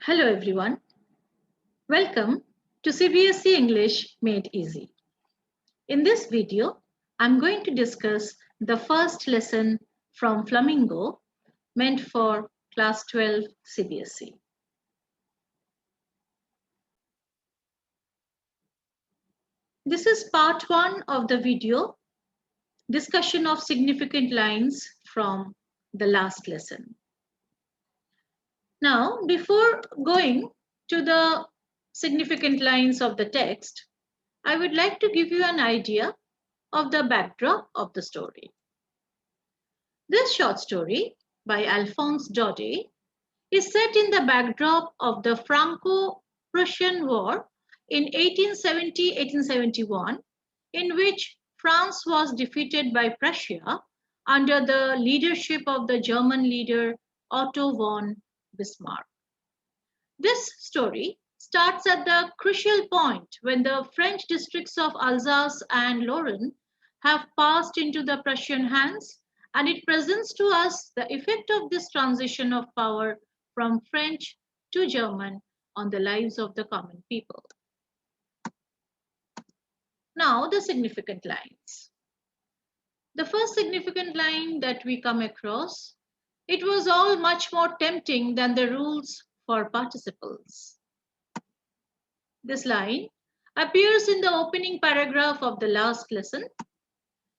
Hello everyone. Welcome to CBSE English Made Easy. In this video, I'm going to discuss the first lesson from Flamingo meant for class 12 CBSE. This is part 1 of the video discussion of significant lines from the last lesson. Now, before going to the significant lines of the text, I would like to give you an idea of the backdrop of the story. This short story by Alphonse Daudet is set in the backdrop of the Franco-Prussian War in 1870-1871, in which France was defeated by Prussia under the leadership of the German leader Otto von Bismarck. This story starts at the crucial point when the French districts of Alsace and Lorraine have passed into the Prussian hands, and it presents to us the effect of this transition of power from French to German on the lives of the common people. Now, the significant lines. The first significant line that we come across, it was all much more tempting than the rules for participles. This line appears in the opening paragraph of the last lesson.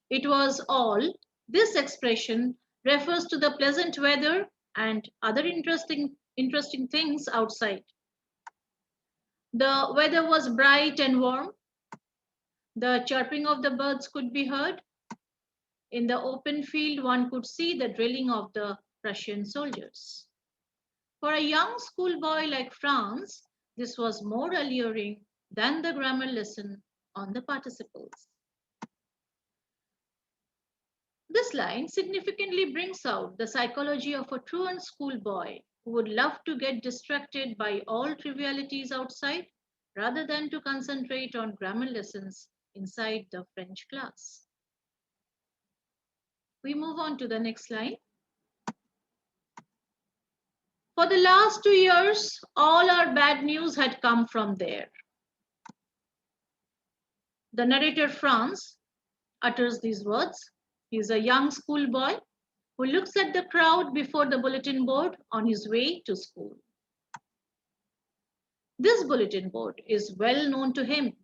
It was all. This expression refers to the pleasant weather and other interesting things outside. The weather was bright and warm. The chirping of the birds could be heard. In the open field, one could see the drilling of the Prussian soldiers. For a young schoolboy like Franz, this was more alluring than the grammar lesson on the participles. This line significantly brings out the psychology of a truant schoolboy who would love to get distracted by all trivialities outside rather than to concentrate on grammar lessons inside the French class. We move on to the next line. For the last 2 years, all our bad news had come from there. The narrator Franz utters these words. He is a young schoolboy who looks at the crowd before the bulletin board on his way to school. This bulletin board is well known to him.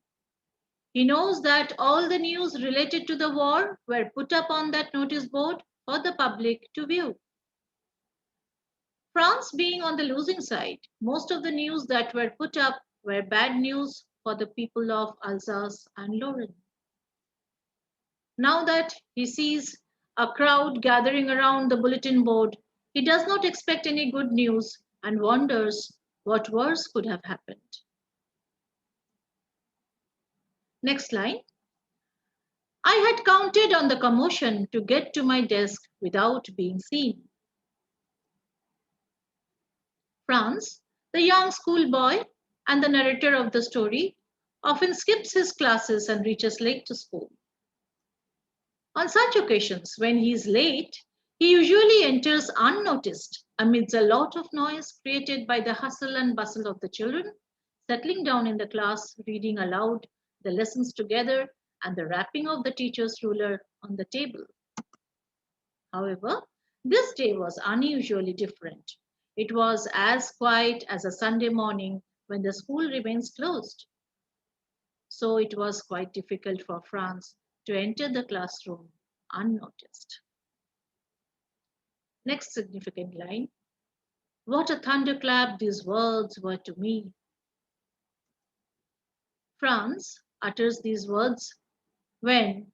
He knows that all the news related to the war were put up on that notice board for the public to view. France being on the losing side, most of the news that were put up were bad news for the people of Alsace and Lorraine. Now that he sees a crowd gathering around the bulletin board, he does not expect any good news and wonders what worse could have happened. Next line. I had counted on the commotion to get to my desk without being seen. Franz, the young schoolboy and the narrator of the story, often skips his classes and reaches late to school. On such occasions, when he is late, he usually enters unnoticed amidst a lot of noise created by the hustle and bustle of the children, settling down in the class, reading aloud the lessons together, and the rapping of the teacher's ruler on the table. However, this day was unusually different. It was as quiet as a Sunday morning when the school remains closed. So it was quite difficult for Franz to enter the classroom unnoticed. Next significant line. What a thunderclap these words were to me. Franz utters these words when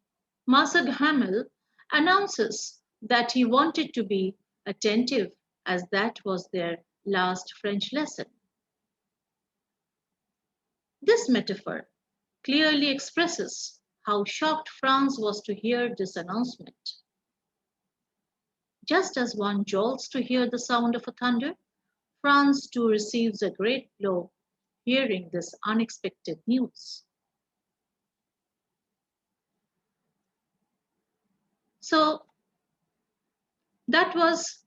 Master Hamel announces that he wanted to be attentive as that was their last French lesson. This metaphor clearly expresses how shocked Franz was to hear this announcement. Just as one jolts to hear the sound of a thunder, Franz too receives a great blow hearing this unexpected news. So that was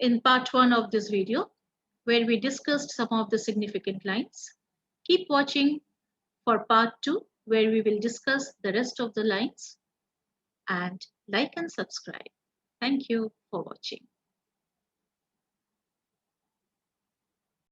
in part 1 of this video. where we discussed some of the significant lines. Keep watching for part 2, where we will discuss the rest of the lines, and like and subscribe. Thank you for watching.